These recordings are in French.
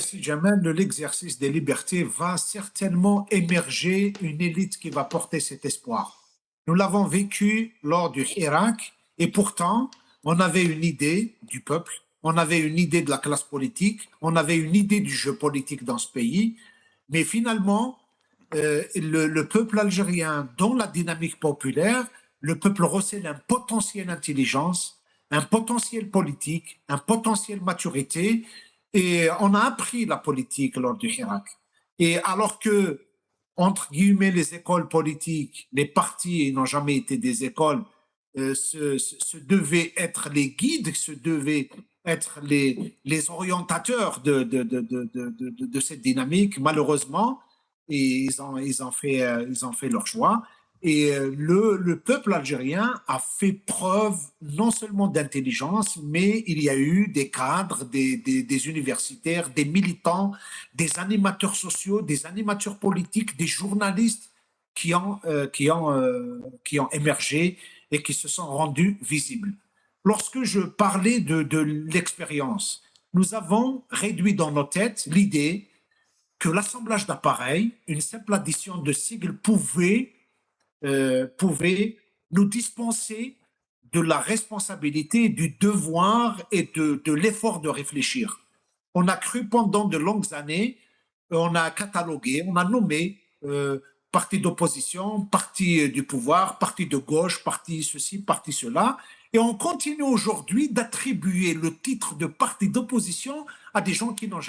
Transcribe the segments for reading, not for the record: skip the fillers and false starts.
Si jamais de l'exercice des libertés va certainement émerger une élite qui va porter cet espoir. Nous l'avons vécu lors du Irak et pourtant, on avait une idée du peuple, on avait une idée de la classe politique, on avait une idée du jeu politique dans ce pays, mais finalement, le peuple algérien, dans la dynamique populaire, le peuple recèle un potentiel intelligence, un potentiel politique, un potentiel maturité, et on a appris la politique lors du Irak. Et alors que, entre guillemets, les écoles politiques, les partis n'ont jamais été des écoles, se devaient être les guides, se devaient être les orientateurs de cette dynamique, malheureusement, et ils ont fait leur choix. Et le peuple algérien a fait preuve non seulement d'intelligence, mais il y a eu des cadres, des universitaires, des militants, des animateurs sociaux, des animateurs politiques, des journalistes qui ont émergé et qui se sont rendus visibles. Lorsque je parlais de l'expérience, nous avons réduit dans nos têtes l'idée que l'assemblage d'appareils, une simple addition de sigles pouvait nous dispenser de la responsabilité, du devoir et de l'effort de réfléchir. On a cru pendant de longues années, on a catalogué, on a nommé parti d'opposition, parti du pouvoir, parti de gauche, parti ceci, parti cela, et on continue aujourd'hui d'attribuer le titre de parti d'opposition à des gens qui n'ont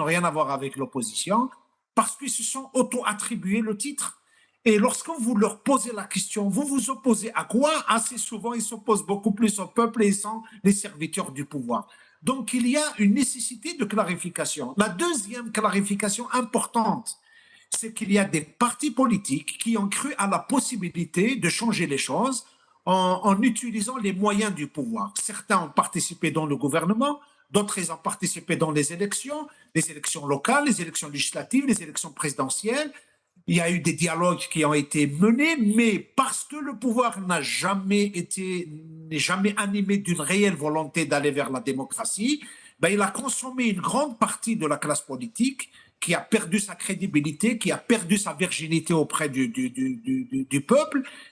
rien à voir avec l'opposition, parce qu'ils se sont auto-attribués le titre. Et lorsque vous leur posez la question, vous vous opposez à quoi? Assez souvent, ils s'opposent beaucoup plus au peuple et ils sont les serviteurs du pouvoir. Donc, il y a une nécessité de clarification. La deuxième clarification importante, c'est qu'il y a des partis politiques qui ont cru à la possibilité de changer les choses en utilisant les moyens du pouvoir. Certains ont participé dans le gouvernement, d'autres ils ont participé dans les élections locales, les élections législatives, les élections présidentielles. Il y a eu des dialogues qui ont été menés, mais parce que le pouvoir n'est jamais animé d'une réelle volonté d'aller vers la démocratie, ben, il a consommé une grande partie de la classe politique qui a perdu sa crédibilité, qui a perdu sa virginité auprès du peuple.